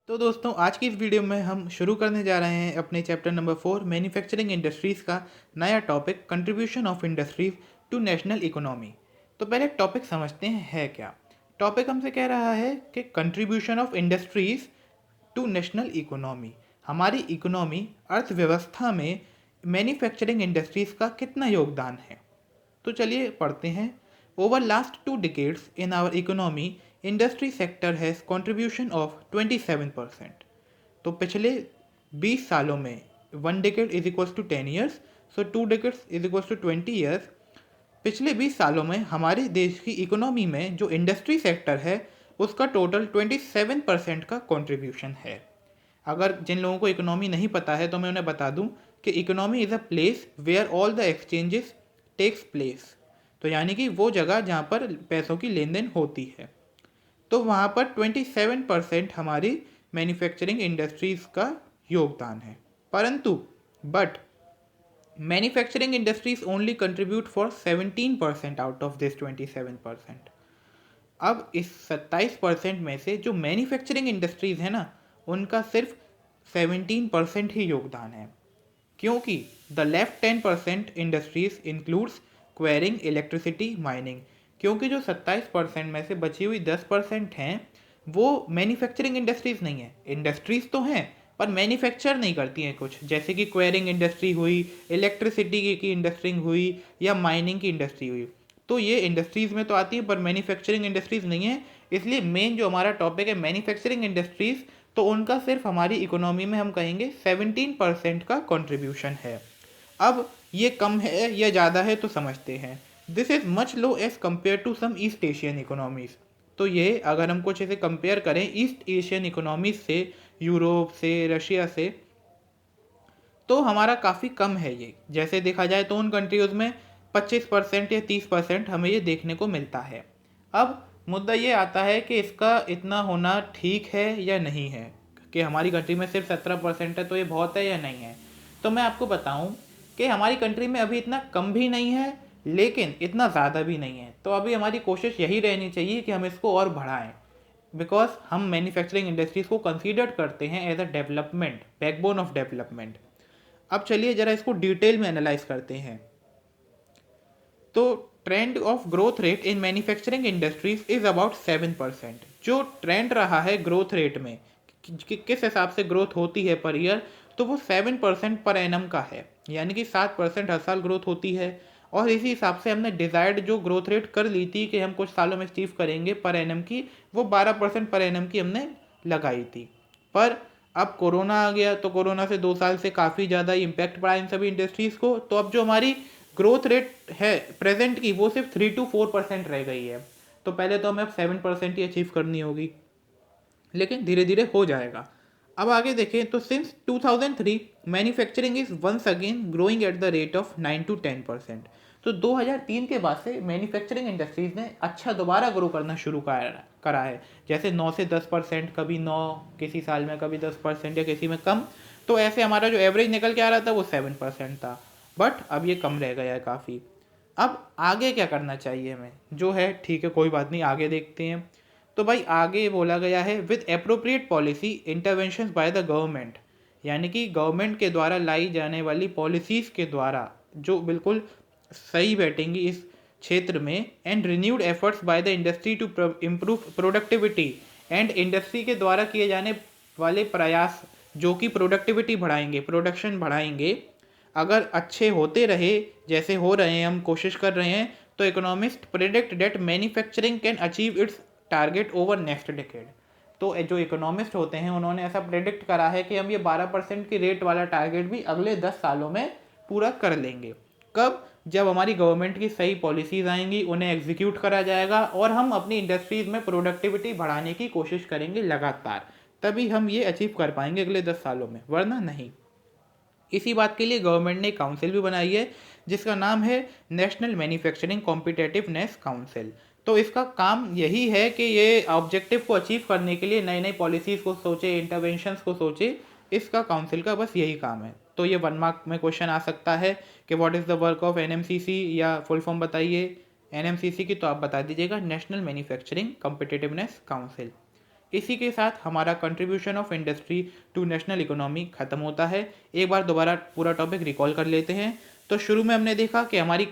तो दोस्तों आज की इस वीडियो में हम शुरू करने जा रहे हैं अपने चैप्टर नंबर 4 मैन्युफैक्चरिंग इंडस्ट्रीज़ का नया topic contribution of industries to national economy. तो पहले टॉपिक समझते हैं है क्या। टॉपिक हमसे कह रहा है कि contribution of industries to national economy, हमारी इकोनॉमी अर्थव्यवस्था में मैन्युफैक्चरिंग इंडस्ट्रीज़ का कितना योगदान है। तो चलिए पढ़ते हैं। Over last 2 decades in our economy industry sector has contribution of 27%। तो पिछले 20 सालों में 1 decade is equals to 10 years, so 2 decades is equals to 20 years। पिछले 20 सालों में हमारे देश की इकोनॉमी में जो इंडस्ट्री सेक्टर है उसका टोटल 27% का कंट्रीब्यूशन है। अगर जिन लोगों को इकोनॉमी नहीं पता है तो मैं उन्हें बता दूं कि economy is a place where all the exchanges takes place. तो यानी कि वो जगह जहाँ पर पैसों की लेन देन होती है। तो वहाँ पर 27% हमारी मैन्युफैक्चरिंग इंडस्ट्रीज़ का योगदान है। परंतु but manufacturing industries only contribute for 17% out of this 27%। अब इस 27% में से जो मैन्युफैक्चरिंग इंडस्ट्रीज है ना उनका सिर्फ 17% ही योगदान है, क्योंकि the left 10% industries includes quarrying, electricity, mining. क्योंकि जो 27% में से बची हुई 10% हैं वो मैन्युफैक्चरिंग इंडस्ट्रीज नहीं है। इंडस्ट्रीज तो हैं पर मैन्युफैक्चर नहीं करती हैं कुछ, जैसे कि क्वेरिंग इंडस्ट्री हुई, इलेक्ट्रिसिटी की इंडस्ट्री हुई या माइनिंग की इंडस्ट्री हुई। तो ये इंडस्ट्रीज़ में तो आती है पर मैन्युफैक्चरिंग इंडस्ट्रीज़ नहीं है। इसलिए मेन जो हमारा टॉपिक है मैन्युफैक्चरिंग इंडस्ट्रीज़, तो उनका सिर्फ हमारी इकोनॉमी में हम कहेंगे 17% का कंट्रीब्यूशन है। अब ये कम है या ज़्यादा है तो समझते हैं। This is much low as compare to some East Asian economies. तो ये अगर हम कुछ ऐसे कंपेयर करें ईस्ट एशियन इकोनॉमीज़ से, यूरोप से, रशिया से, तो हमारा काफ़ी कम है ये। जैसे देखा जाए तो उन कंट्रीज़ में 25% या 30% हमें ये देखने को मिलता है। अब मुद्दा ये आता है कि इसका इतना होना ठीक है या नहीं है, कि हमारी कंट्री में सिर्फ 17% है तो ये बहुत है या नहीं है। तो मैं आपको बताऊं कि हमारी कंट्री में अभी इतना कम भी नहीं है लेकिन इतना ज़्यादा भी नहीं है। तो अभी हमारी कोशिश यही रहनी चाहिए कि हम इसको और बढ़ाएं, बिकॉज हम मैन्युफैक्चरिंग इंडस्ट्रीज़ को कंसीडर करते हैं as a development, backbone of development. अब चलिए जरा इसको डिटेल में एनालाइज करते हैं। तो trend of growth rate in manufacturing industries is about 7%। जो ट्रेंड रहा है ग्रोथ रेट में किस हिसाब से ग्रोथ होती है पर ईयर, तो वो 7% पर एनम का है, यानी कि 7% हर साल ग्रोथ होती है। और इसी हिसाब से हमने डिजायर्ड जो ग्रोथ रेट कर ली थी कि हम कुछ सालों में अचीव करेंगे पर एनम की, वो 12% पर एनम की हमने लगाई थी। पर अब कोरोना आ गया तो कोरोना से 2 साल से काफ़ी ज़्यादा इम्पैक्ट पड़ा इन सभी इंडस्ट्रीज़ को। तो अब जो हमारी ग्रोथ रेट है प्रेजेंट की वो सिर्फ 3 to 4% रह गई है। तो पहले तो हमें अब 7% ही अचीव करनी होगी, लेकिन धीरे धीरे हो जाएगा। अब आगे देखें तो since 2003 manufacturing is once again growing at the rate of 9 to 10%। तो 2003 के बाद से मैन्युफैक्चरिंग इंडस्ट्रीज ने अच्छा दोबारा ग्रो करना शुरू करा है। जैसे 9 से 10%, कभी 9 किसी साल में, कभी 10% या किसी में कम। तो ऐसे हमारा जो एवरेज निकल के आ रहा था वो 7% था, बट अब ये कम रह गया है काफ़ी। अब आगे क्या करना चाहिए हमें, जो है ठीक है कोई बात नहीं, आगे देखते हैं। तो भाई आगे बोला गया है with appropriate policy intervention by the government, यानी कि गवर्नमेंट के द्वारा लाई जाने वाली पॉलिसीज़ के द्वारा जो बिल्कुल सही बैठेंगी इस क्षेत्र में, and renewed efforts by the industry to improve productivity, and industry के द्वारा किए जाने वाले प्रयास जो कि प्रोडक्टिविटी बढ़ाएंगे, प्रोडक्शन बढ़ाएंगे, अगर अच्छे होते रहे जैसे हो रहे हैं, हम कोशिश कर रहे हैं, तो economist predict that manufacturing can achieve its target over next decade. तो जो इकोनॉमिस्ट होते हैं उन्होंने ऐसा प्रेडिक्ट करा है कि हम ये 12% की रेट वाला टारगेट भी अगले 10 सालों में पूरा कर लेंगे। कब? जब हमारी गवर्नमेंट की सही पॉलिसीज़ आएंगी, उन्हें एग्जीक्यूट करा जाएगा और हम अपनी इंडस्ट्रीज़ में प्रोडक्टिविटी बढ़ाने की कोशिश करेंगे लगातार, तभी हम ये अचीव कर पाएंगे अगले 10 सालों में, वरना नहीं। इसी बात के लिए गवर्नमेंट ने काउंसिल भी बनाई है जिसका नाम है नेशनल मैन्युफैक्चरिंग कॉम्पिटेटिवनेस काउंसिल। तो इसका काम यही है कि ये ऑब्जेक्टिव को अचीव करने के लिए नई नई पॉलिसीज़ को सोचे, इंटरवेंशंस को सोचे। इसका काउंसिल का बस यही काम है। तो ये 1 मार्क में क्वेश्चन आ सकता है कि what is the work of NMCC, या फुल फॉर्म बताइए एनएमसीसी की, तो आप बता दीजिएगा नेशनल मैन्युफैक्चरिंग कॉम्पिटेटिवनेस काउंसिल। इसी के साथ हमारा contribution of industry to national economy खत्म होता है। एक बार दोबारा पूरा टॉपिक रिकॉल कर लेते हैं। तो शुरू में हमने देखा कि हमारी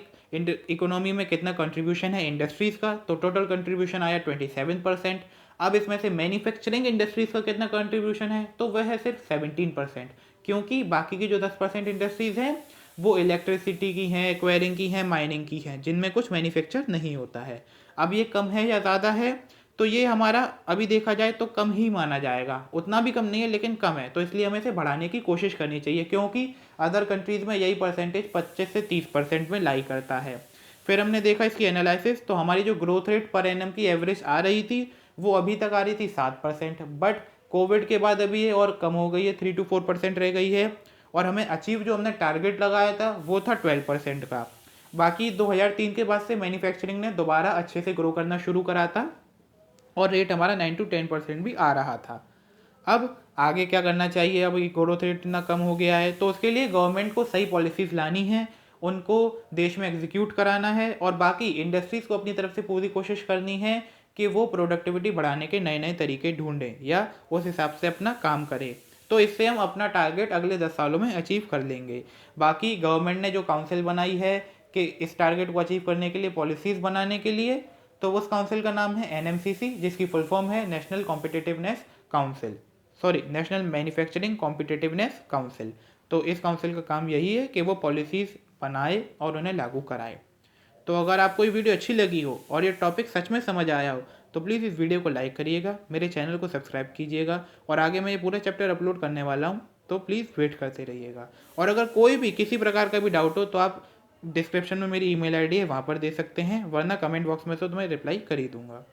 इकोनॉमी में कितना कंट्रीब्यूशन है इंडस्ट्रीज़ का, तो टोटल कंट्रीब्यूशन आया 27%। अब इसमें से मैन्युफैक्चरिंग इंडस्ट्रीज़ का कितना कंट्रीब्यूशन है, तो वह है सिर्फ 17%, क्योंकि बाकी की जो 10% इंडस्ट्रीज़ हैं वो इलेक्ट्रिसिटी की हैं, एक्वायरिंग की हैं, माइनिंग की हैं, जिनमें कुछ मैन्युफैक्चर नहीं होता है। अब ये कम है या ज़्यादा है, तो ये हमारा अभी देखा जाए तो कम ही माना जाएगा, उतना भी कम नहीं है लेकिन कम है, तो इसलिए हमें इसे बढ़ाने की कोशिश करनी चाहिए, क्योंकि अदर कंट्रीज़ में यही परसेंटेज 25 से 30% में लाई करता है। फिर हमने देखा इसकी एनालिसिस, तो हमारी जो ग्रोथ रेट पर एनम की एवरेज आ रही थी वो अभी तक आ रही थी 7%, बट कोविड के बाद अभी ये और कम हो गई है, 3 to 4% रह गई है। और हमें अचीव जो हमने टारगेट लगाया था वो था 12% का। बाकी 2003 के बाद से मैन्युफैक्चरिंग ने दोबारा अच्छे से ग्रो करना शुरू करा था और रेट हमारा 9 to 10% भी आ रहा था। अब आगे क्या करना चाहिए, अब ये ग्रोथ रेट इतना कम हो गया है, तो उसके लिए गवर्नमेंट को सही पॉलिसीज़ लानी है, उनको देश में एग्जीक्यूट कराना है, और बाकी इंडस्ट्रीज़ को अपनी तरफ से पूरी कोशिश करनी है कि वो प्रोडक्टिविटी बढ़ाने के नए नए तरीके ढूंढें या उस हिसाब से अपना काम करें। तो इससे हम अपना टारगेट अगले 10 सालों में अचीव कर लेंगे। बाकी गवर्नमेंट ने जो काउंसिल बनाई है कि इस टारगेट को अचीव करने के लिए पॉलिसीज़ बनाने के लिए, तो उस काउंसिल का नाम है एनएमसीसी, जिसकी फुल फॉर्म है national competitiveness council, sorry national manufacturing competitiveness council. तो इस काउंसिल का काम यही है कि वो पॉलिसीज़ बनाए और उन्हें लागू कराए। तो अगर आपको ये वीडियो अच्छी लगी हो और ये टॉपिक सच में समझ आया हो, तो प्लीज़ इस वीडियो को लाइक करिएगा, मेरे चैनल को सब्सक्राइब कीजिएगा, और आगे मैं ये पूरा चैप्टर अपलोड करने वाला हूँ, तो प्लीज़ वेट करते रहिएगा। और अगर कोई भी किसी प्रकार का भी डाउट हो तो आप डिस्क्रिप्शन में मेरी ईमेल आईडी है, वहाँ पर दे सकते हैं, वरना कमेंट बॉक्स में तो मैं रिप्लाई कर ही दूँगा।